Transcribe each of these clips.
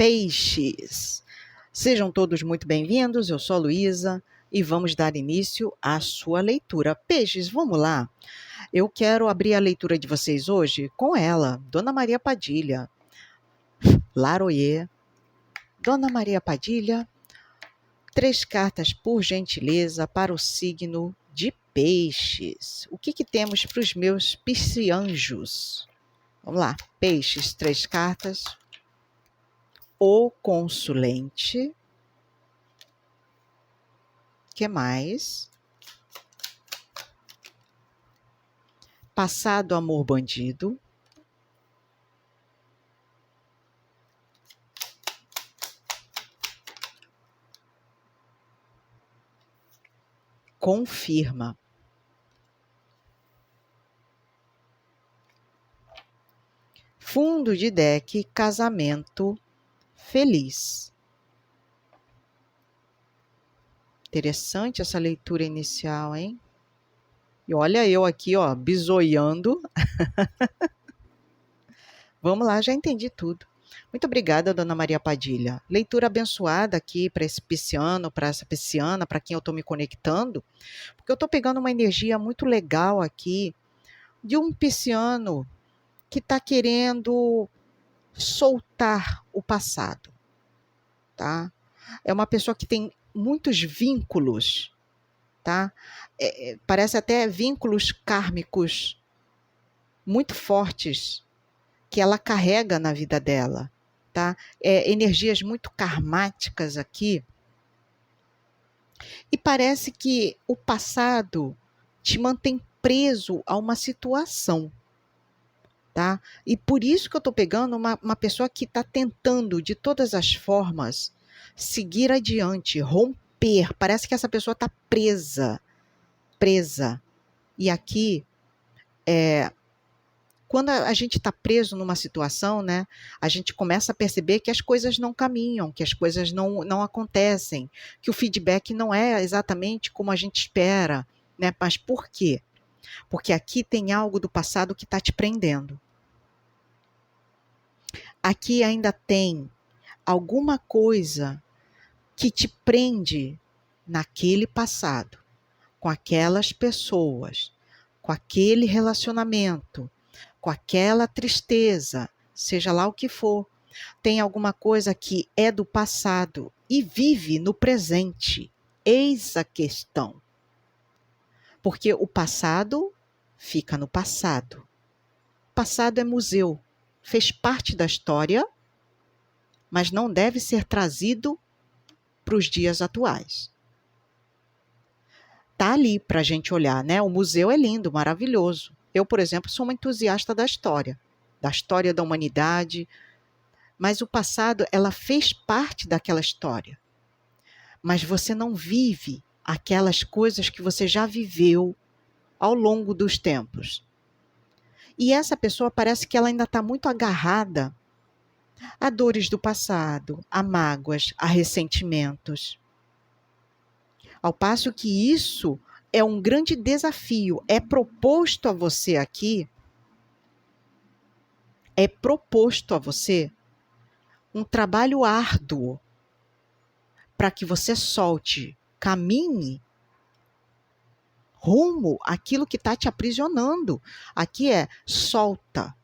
Peixes. Sejam todos muito bem-vindos, eu sou a Luísa e vamos dar início à sua leitura. Peixes, vamos lá. Eu quero abrir a leitura de vocês hoje com ela, Dona Maria Padilha. Laroie. Dona Maria Padilha, 3 cartas, por gentileza, para o signo de Peixes. O que temos para os meus piscianjos? Vamos lá, Peixes, 3 cartas. O consulente. Que mais? Passado amor bandido. Confirma. Fundo de deck, casamento feliz. Interessante essa leitura inicial, hein? E olha eu aqui, ó, bisoiando. Vamos lá, já entendi tudo. Muito obrigada, Dona Maria Padilha. Leitura abençoada aqui para esse pisciano, para essa pisciana, para quem eu estou me conectando, porque eu estou pegando uma energia muito legal aqui de um pisciano que está querendo soltar o passado, tá? É uma pessoa que tem muitos vínculos, tá? Parece até vínculos kármicos muito fortes que ela carrega na vida dela, tá? Energias muito karmáticas aqui. E parece que o passado te mantém preso a uma situação, tá? E por isso que eu estou pegando uma pessoa que está tentando, de todas as formas, seguir adiante, romper. Parece que essa pessoa está presa. E aqui, quando a gente está preso numa situação, né, a gente começa a perceber que as coisas não caminham, que as coisas não acontecem, que o feedback não é exatamente como a gente espera, né? Mas por quê? Porque aqui tem algo do passado que está te prendendo. Aqui ainda tem alguma coisa que te prende naquele passado, com aquelas pessoas, com aquele relacionamento, com aquela tristeza, seja lá o que for. Tem alguma coisa que é do passado e vive no presente. Eis a questão. Porque o passado fica no passado. O passado é museu, fez parte da história, mas não deve ser trazido para os dias atuais. Tá ali para a gente olhar, né? O museu é lindo, maravilhoso. Eu, por exemplo, sou uma entusiasta da história da humanidade, mas o passado, ela fez parte daquela história. Mas você não vive aquelas coisas que você já viveu ao longo dos tempos. E essa pessoa parece que ela ainda está muito agarrada a dores do passado, a mágoas, a ressentimentos. Ao passo que isso é um grande desafio. É proposto a você aqui, um trabalho árduo para que você solte, caminhe rumo àquilo que está te aprisionando. Aqui é solta.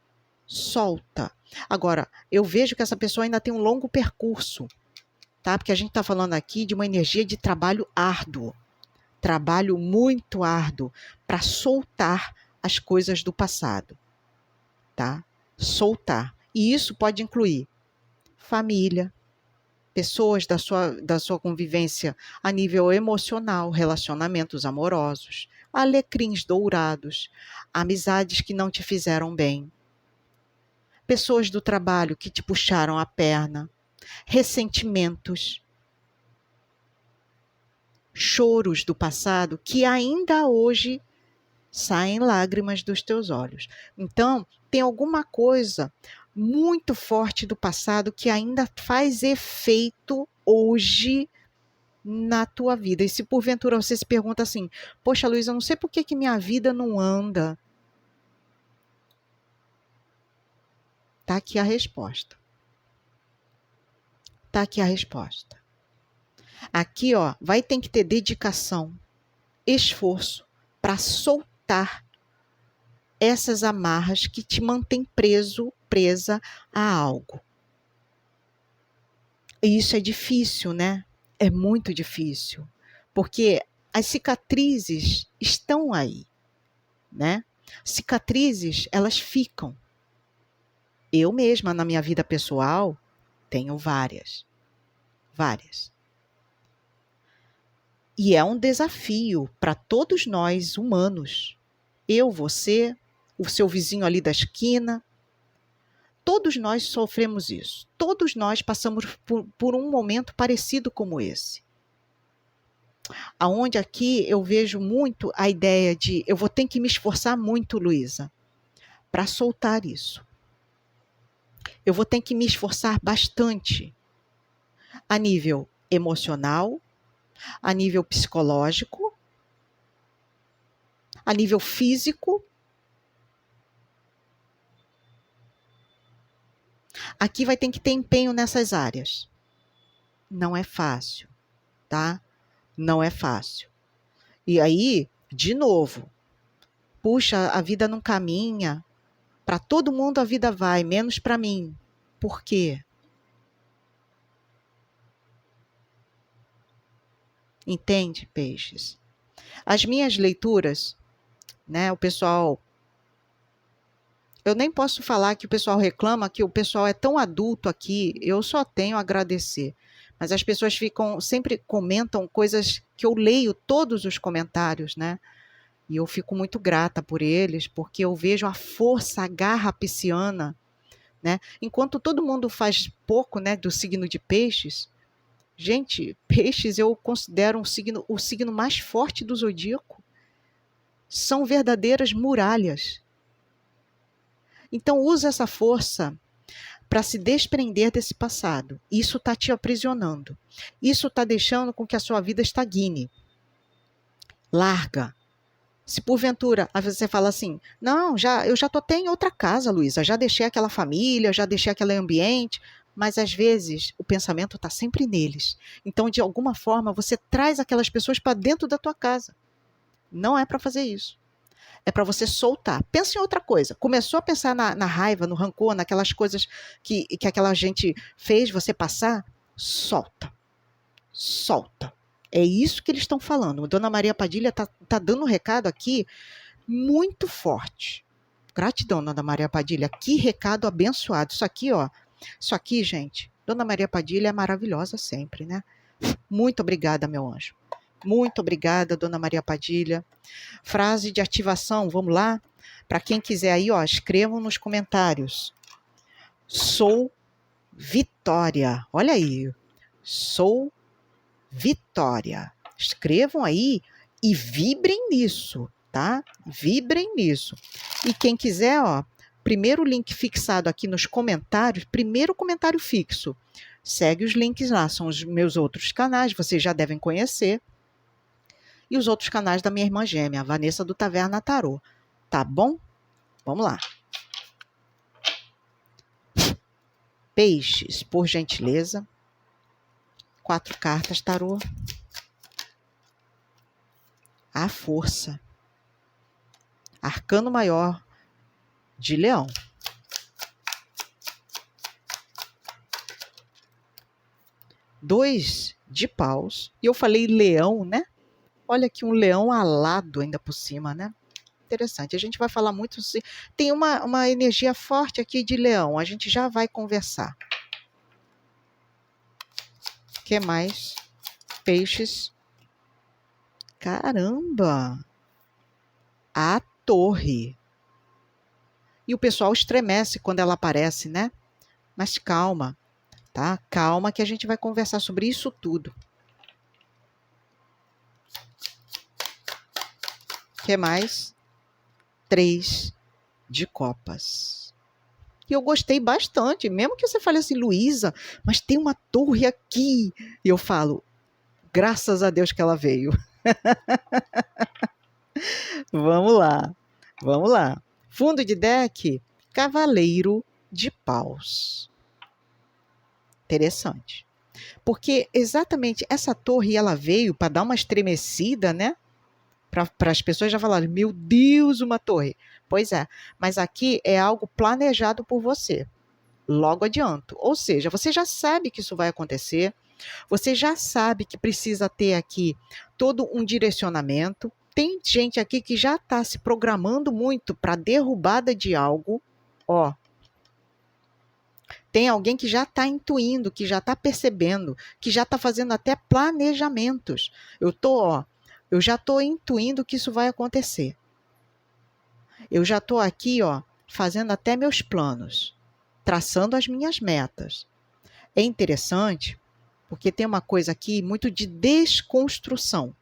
Agora, eu vejo que essa pessoa ainda tem um longo percurso, tá? Porque a gente está falando aqui de uma energia de trabalho árduo. Trabalho muito árduo para soltar as coisas do passado, tá? Soltar. E isso pode incluir família, pessoas da sua convivência a nível emocional, relacionamentos amorosos, alecrins dourados, amizades que não te fizeram bem, pessoas do trabalho que te puxaram a perna, ressentimentos, choros do passado que ainda hoje saem lágrimas dos teus olhos. Então, tem alguma coisa muito forte do passado que ainda faz efeito hoje na tua vida. E se porventura você se pergunta assim, poxa, Luísa, eu não sei por que minha vida não anda. Tá aqui a resposta. tá aqui a resposta. Aqui, ó, vai ter que ter dedicação, esforço para soltar essas amarras que te mantêm presa a algo. E isso é difícil, né? É muito difícil, porque as cicatrizes estão aí, né? Cicatrizes, elas ficam. Eu mesma, na minha vida pessoal, tenho várias. E é um desafio para todos nós humanos. Eu, você, o seu vizinho ali da esquina. Todos nós sofremos isso. Todos nós passamos por um momento parecido como esse. Aonde aqui eu vejo muito a ideia de eu vou ter que me esforçar muito, Luísa, para soltar isso. Eu vou ter que me esforçar bastante a nível emocional, a nível psicológico, a nível físico. Aqui vai ter que ter empenho nessas áreas. Não é fácil, tá? Não é fácil. E aí, de novo, puxa, a vida não caminha. Para todo mundo a vida vai, menos para mim. Por quê? Entende, peixes? As minhas leituras, né, o pessoal... Eu nem posso falar que o pessoal reclama que o pessoal é tão adulto aqui, eu só tenho a agradecer. Mas as pessoas sempre comentam coisas que eu leio todos os comentários, né? E eu fico muito grata por eles, porque eu vejo a força, a garra pisciana, né? Enquanto todo mundo faz pouco, né, do signo de peixes, gente, peixes eu considero o signo mais forte do zodíaco. São verdadeiras muralhas. Então usa essa força para se desprender desse passado. Isso está te aprisionando. Isso está deixando com que a sua vida estagne. Larga. Se porventura você fala assim, não, eu já estou até em outra casa, Luísa, já deixei aquela família, já deixei aquele ambiente, mas às vezes o pensamento está sempre neles. Então, de alguma forma, você traz aquelas pessoas para dentro da tua casa. Não é para fazer isso. É para você soltar. Pensa em outra coisa. Começou a pensar na raiva, no rancor, naquelas coisas que aquela gente fez você passar? Solta. Solta. É isso que eles estão falando. A Dona Maria Padilha tá dando um recado aqui muito forte. Gratidão, Dona Maria Padilha. Que recado abençoado. Isso aqui, ó. Isso aqui, gente. Dona Maria Padilha é maravilhosa sempre, né? Muito obrigada, meu anjo. Muito obrigada, Dona Maria Padilha. Frase de ativação, vamos lá? Para quem quiser aí, ó, escrevam nos comentários. Sou Vitória. Olha aí. Sou Vitória. Escrevam aí e vibrem nisso, tá? Vibrem nisso. E quem quiser, ó, primeiro link fixado aqui nos comentários, primeiro comentário fixo. Segue os links lá, são os meus outros canais, vocês já devem conhecer. E os outros canais da minha irmã gêmea, a Vanessa do Taverna Tarô. Tá bom? Vamos lá. Peixes, por gentileza. 4 cartas tarô. A força. Arcano maior de Leão. Dois de paus. E eu falei leão, né? Olha aqui um leão alado ainda por cima, né? Interessante. A gente vai falar muito... Tem uma energia forte aqui de leão. A gente já vai conversar. O que mais? Peixes. Caramba! A torre. E o pessoal estremece quando ela aparece, né? Mas calma, tá? Calma que a gente vai conversar sobre isso tudo. O que mais? 3 de copas. E eu gostei bastante, mesmo que você fale assim, Luísa, mas tem uma torre aqui. E eu falo, graças a Deus que ela veio. Vamos lá, vamos lá. Fundo de deck, Cavaleiro de Paus. Interessante. Porque exatamente essa torre, ela veio para dar uma estremecida, né? Para as pessoas já falarem, meu Deus, uma torre. Pois é, mas aqui é algo planejado por você. Logo adianto. Ou seja, você já sabe que isso vai acontecer, você já sabe que precisa ter aqui todo um direcionamento. Tem gente aqui que já está se programando muito para derrubada de algo. Ó, tem alguém que já está intuindo, que já está percebendo, que já está fazendo até planejamentos. Eu já estou intuindo que isso vai acontecer. Eu já estou aqui, ó, fazendo até meus planos, traçando as minhas metas. É interessante, porque tem uma coisa aqui muito de desconstrução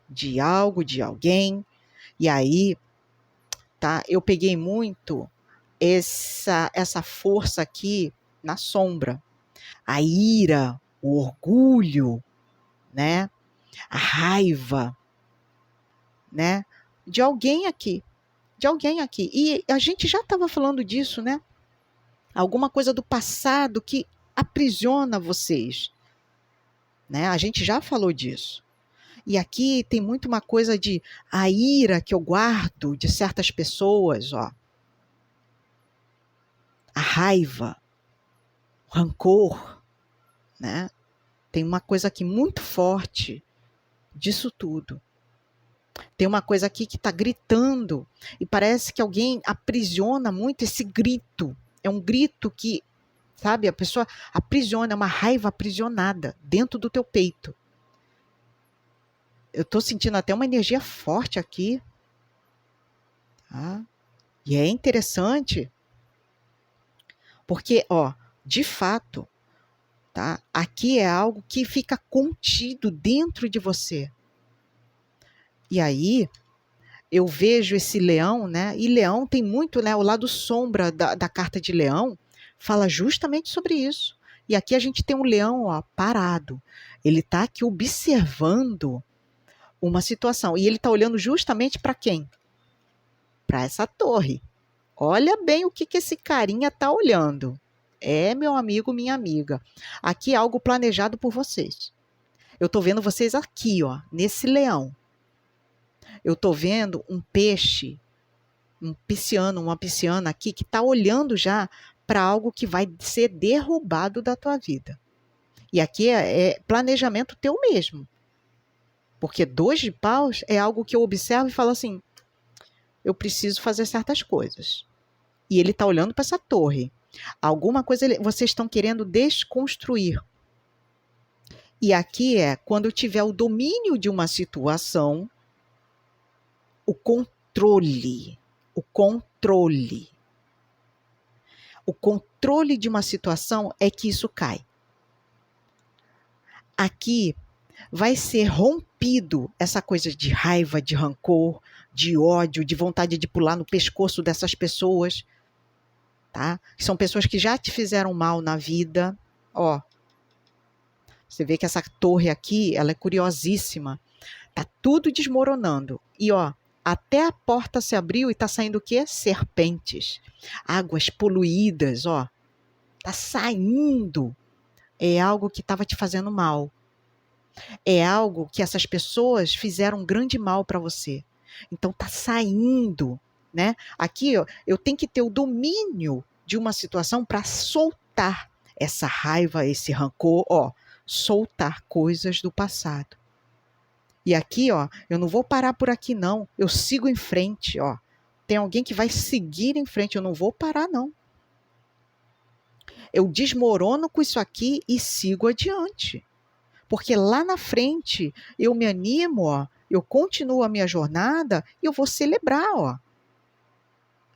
de algo, de alguém. E aí, tá? Eu peguei muito essa força aqui na sombra. A ira, o orgulho, né? A raiva, né? De alguém aqui. De alguém aqui. E a gente já estava falando disso, né? Alguma coisa do passado que aprisiona vocês, né? A gente já falou disso. E aqui tem muito uma coisa de a ira que eu guardo de certas pessoas, ó. A raiva, o rancor, né? Tem uma coisa aqui muito forte disso tudo. Tem uma coisa aqui que está gritando e parece que alguém aprisiona muito esse grito. É um grito que, sabe, a pessoa aprisiona, é uma raiva aprisionada dentro do teu peito. Eu estou sentindo até uma energia forte aqui. Tá? E é interessante porque, ó, de fato, tá? Aqui é algo que fica contido dentro de você. E aí, eu vejo esse leão, né? E leão tem muito, né? O lado sombra da carta de leão fala justamente sobre isso. E aqui a gente tem um leão, ó, parado. Ele está aqui observando uma situação. E ele está olhando justamente para quem? Para essa torre. Olha bem o que esse carinha está olhando. É, meu amigo, minha amiga. Aqui é algo planejado por vocês. Eu estou vendo vocês aqui, ó, nesse leão. Eu estou vendo um peixe, um pisciano, uma pisciana aqui que está olhando já para algo que vai ser derrubado da tua vida. E aqui é planejamento teu mesmo. Porque 2 de paus é algo que eu observo e falo assim, eu preciso fazer certas coisas. E ele está olhando para essa torre. Alguma coisa vocês estão querendo desconstruir. E aqui é quando eu tiver o domínio de uma situação, o controle. O controle. O controle de uma situação é que isso cai. Aqui vai ser rompido essa coisa de raiva, de rancor, de ódio, de vontade de pular no pescoço dessas pessoas, tá? São pessoas que já te fizeram mal na vida, ó. Você vê que essa torre aqui, ela é curiosíssima. Tá tudo desmoronando. E ó, até a porta se abriu e tá saindo o quê? Serpentes. Águas poluídas, ó. Tá saindo. É algo que estava te fazendo mal. É algo que essas pessoas fizeram um grande mal para você. Então tá saindo, né? Aqui, ó, eu tenho que ter o domínio de uma situação para soltar essa raiva, esse rancor, ó, soltar coisas do passado. E aqui, ó, eu não vou parar por aqui não, eu sigo em frente, ó. Tem alguém que vai seguir em frente, eu não vou parar não. Eu desmorono com isso aqui e sigo adiante. Porque lá na frente eu me animo, ó, eu continuo a minha jornada e eu vou celebrar, ó.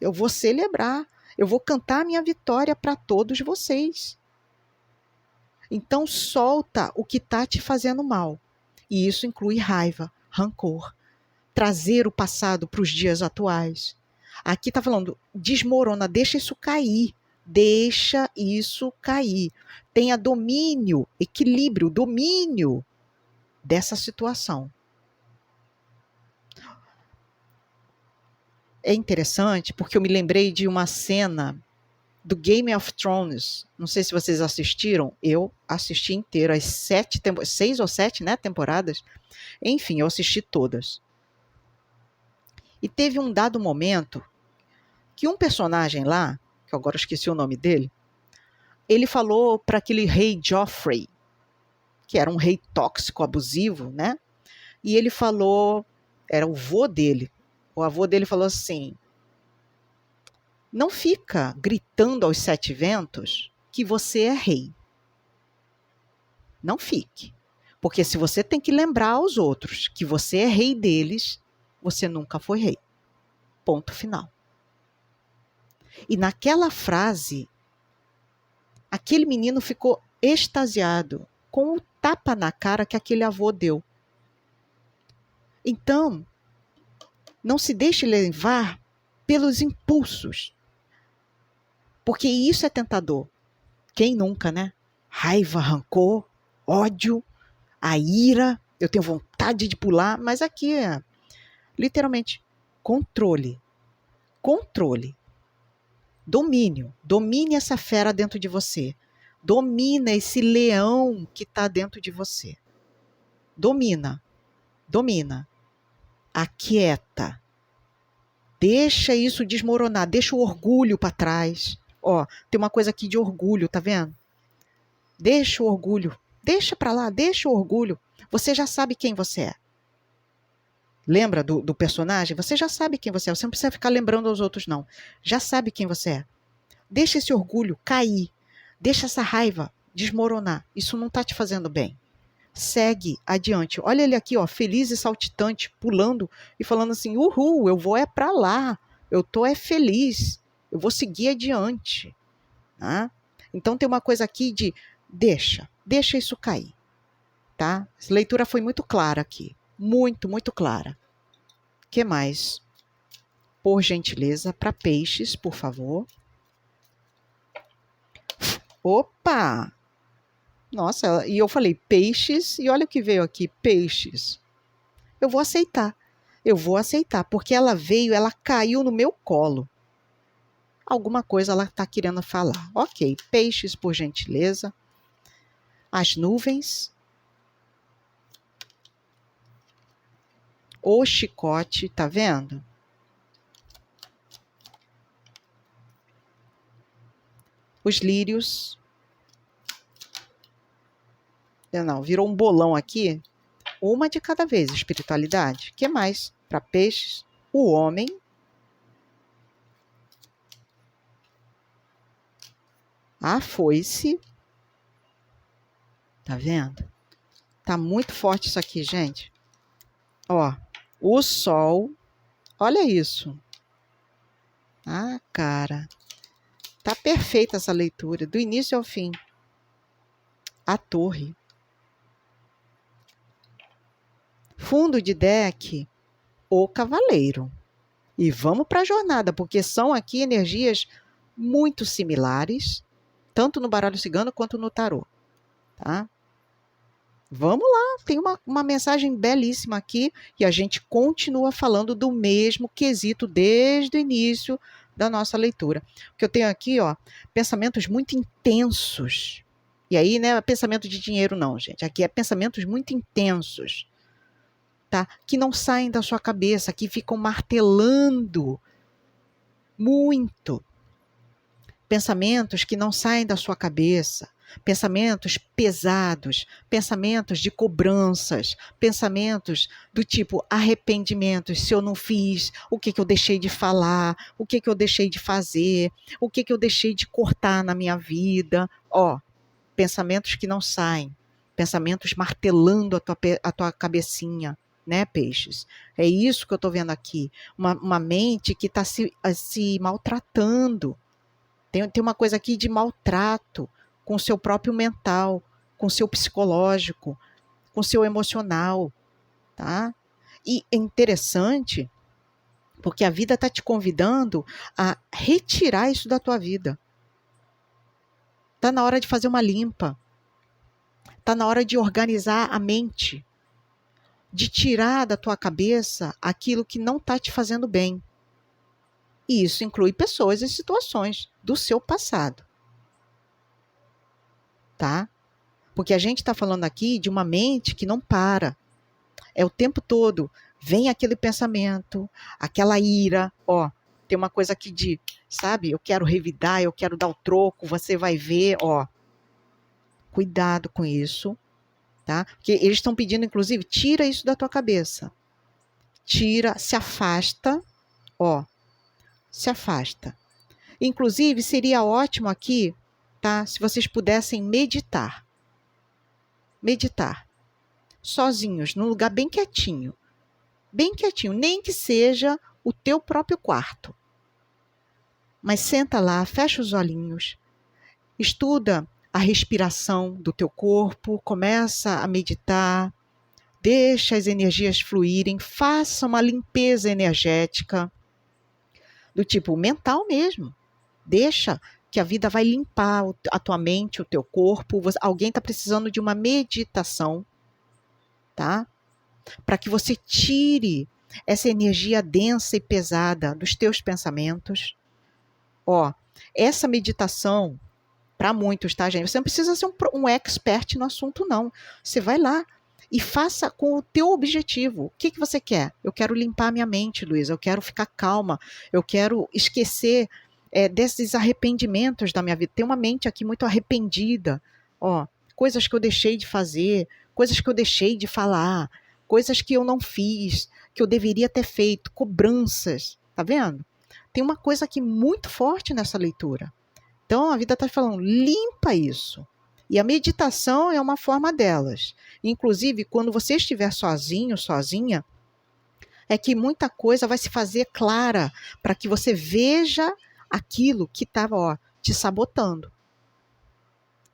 Eu vou celebrar, eu vou cantar a minha vitória para todos vocês. Então solta o que está te fazendo mal. E isso inclui raiva, rancor, trazer o passado para os dias atuais. Aqui está falando, desmorona, deixa isso cair. Deixa isso cair. Tenha domínio, equilíbrio, domínio dessa situação. É interessante porque eu me lembrei de uma cena do Game of Thrones. Não sei se vocês assistiram. Eu assisti inteiro, as 6 ou 7, né, temporadas. Enfim, eu assisti todas. E teve um dado momento que um personagem lá, que agora eu esqueci o nome dele, ele falou para aquele rei Joffrey, que era um rei tóxico, abusivo, né? E ele falou, era o avô dele. O avô dele falou assim: não fica gritando aos 7 ventos que você é rei. Não fique. Porque se você tem que lembrar aos outros que você é rei deles, você nunca foi rei. Ponto final. E naquela frase, aquele menino ficou extasiado com o tapa na cara que aquele avô deu. Então, não se deixe levar pelos impulsos. Porque isso é tentador. Quem nunca, né? Raiva, rancor, ódio, a ira. Eu tenho vontade de pular, mas aqui é literalmente controle. Controle. Domínio. Domine essa fera dentro de você. Domina esse leão que está dentro de você. Domina. Domina. Aquieta. Deixa isso desmoronar. Deixa o orgulho para trás. Ó, tem uma coisa aqui de orgulho, tá vendo? Deixa o orgulho. Deixa para lá, deixa o orgulho. Você já sabe quem você é. Lembra do personagem? Você já sabe quem você é. Você não precisa ficar lembrando aos outros, não. Já sabe quem você é. Deixa esse orgulho cair. Deixa essa raiva desmoronar. Isso não está te fazendo bem. Segue adiante. Olha ele aqui, ó, feliz e saltitante, pulando e falando assim: uhul, eu vou é para lá. Eu tô é feliz. Eu vou seguir adiante. Tá? Então tem uma coisa aqui de deixa isso cair. Tá? Essa leitura foi muito clara aqui. Muito, muito clara. O que mais? Por gentileza, para peixes, por favor. Opa! Nossa, e eu falei peixes, e olha o que veio aqui, peixes. Eu vou aceitar. Eu vou aceitar, porque ela veio, ela caiu no meu colo. Alguma coisa ela está querendo falar. Ok, peixes, por gentileza. As nuvens. O chicote, tá vendo? Os lírios. Não, virou um bolão aqui. Uma de cada vez, espiritualidade. O que mais? Para peixes, o homem. A foice. Tá vendo? Tá muito forte isso aqui, gente. Ó, o sol. Olha isso. Ah, cara. Tá perfeita essa leitura, do início ao fim. A torre. Fundo de deck, o cavaleiro. E vamos para a jornada, porque são aqui energias muito similares, tanto no baralho cigano quanto no tarô. Tá? Vamos lá, tem uma mensagem belíssima aqui e a gente continua falando do mesmo quesito desde o início da nossa leitura. O que eu tenho aqui, ó, pensamentos muito intensos. E aí, não é pensamento de dinheiro não, gente. Aqui é pensamentos muito intensos, tá? Que não saem da sua cabeça, que ficam martelando muito. Pensamentos que não saem da sua cabeça. Pensamentos pesados, pensamentos de cobranças, pensamentos do tipo arrependimentos, se eu não fiz, o que eu deixei de falar, o que eu deixei de fazer, o que eu deixei de cortar na minha vida. Ó, pensamentos que não saem, pensamentos martelando a tua cabecinha, né, peixes? É isso que eu estou vendo aqui, uma mente que está se maltratando. Tem uma coisa aqui de maltrato, com o seu próprio mental, com o seu psicológico, com o seu emocional, tá? E é interessante, porque a vida está te convidando a retirar isso da tua vida. Está na hora de fazer uma limpa. Está na hora de organizar a mente, de tirar da tua cabeça aquilo que não está te fazendo bem. E isso inclui pessoas e situações do seu passado, tá? Porque a gente está falando aqui de uma mente que não para. É o tempo todo. Vem aquele pensamento, aquela ira. Ó, tem uma coisa aqui de, sabe? Eu quero revidar, eu quero dar o troco. Você vai ver, ó. Cuidado com isso, tá? Porque eles estão pedindo, inclusive, tira isso da tua cabeça. Tira, se afasta, ó. Se afasta. Inclusive, seria ótimo aqui, tá? Se vocês pudessem meditar. Meditar. Sozinhos, num lugar bem quietinho. Bem quietinho, nem que seja o teu próprio quarto. Mas senta lá, fecha os olhinhos, estuda a respiração do teu corpo, começa a meditar, deixa as energias fluírem, faça uma limpeza energética, do tipo mental mesmo. Deixa que a vida vai limpar a tua mente, o teu corpo. Alguém está precisando de uma meditação, tá? Para que você tire essa energia densa e pesada dos teus pensamentos. Ó, essa meditação, para muitos, tá, gente? Você não precisa ser um expert no assunto, não. Você vai lá e faça com o teu objetivo. O que você quer? Eu quero limpar minha mente, Luísa. Eu quero ficar calma. Eu quero esquecer desses arrependimentos da minha vida. Tem uma mente aqui muito arrependida. Ó, coisas que eu deixei de fazer, coisas que eu deixei de falar, coisas que eu não fiz, que eu deveria ter feito, cobranças. Tá vendo? Tem uma coisa aqui muito forte nessa leitura. Então, a vida está falando, limpa isso. E a meditação é uma forma delas. Inclusive, quando você estiver sozinho, sozinha, é que muita coisa vai se fazer clara para que você veja aquilo que estava te sabotando.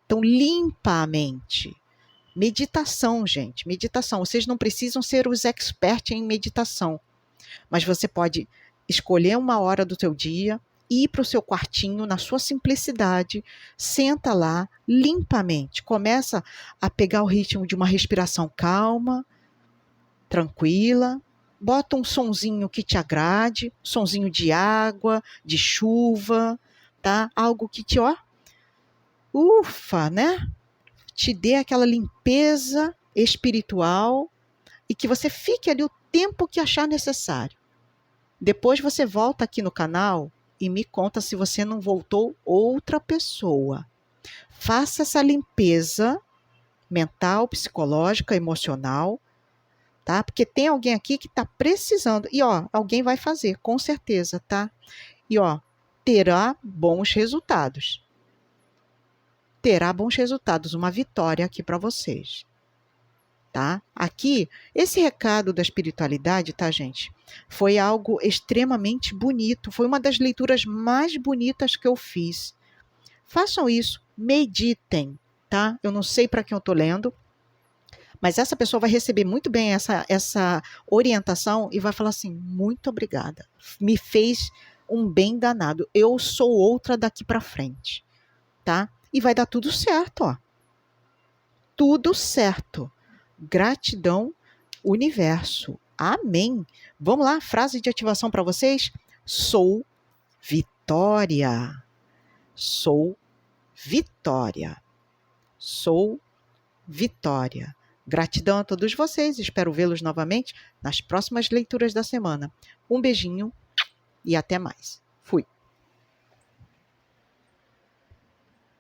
Então, limpa a mente. Meditação, gente. Meditação. Vocês não precisam ser os experts em meditação. Mas você pode escolher uma hora do teu dia, ir para o seu quartinho, na sua simplicidade, senta lá, limpa a mente. Começa a pegar o ritmo de uma respiração calma, tranquila. Bota um sonzinho que te agrade, sonzinho de água, de chuva, tá? Algo que te, ufa, né? Te dê aquela limpeza espiritual e que você fique ali o tempo que achar necessário. Depois você volta aqui no canal e me conta se você não voltou outra pessoa. Faça essa limpeza mental, psicológica, emocional, tá? Porque tem alguém aqui que está precisando. E, alguém vai fazer, com certeza, tá? E, terá bons resultados. Terá bons resultados, uma vitória aqui para vocês. Tá? Aqui, esse recado da espiritualidade, tá, gente? Foi algo extremamente bonito. Foi uma das leituras mais bonitas que eu fiz. Façam isso, meditem, tá? Eu não sei para quem eu tô lendo, mas essa pessoa vai receber muito bem essa orientação e vai falar assim, muito obrigada. Me fez um bem danado. Eu sou outra daqui para frente, tá? E vai dar tudo certo, ó. Tudo certo. Gratidão, universo. Amém. Vamos lá, frase de ativação para vocês? Sou vitória. Sou vitória. Sou vitória. Gratidão a todos vocês. Espero vê-los novamente nas próximas leituras da semana. Um beijinho e até mais. Fui.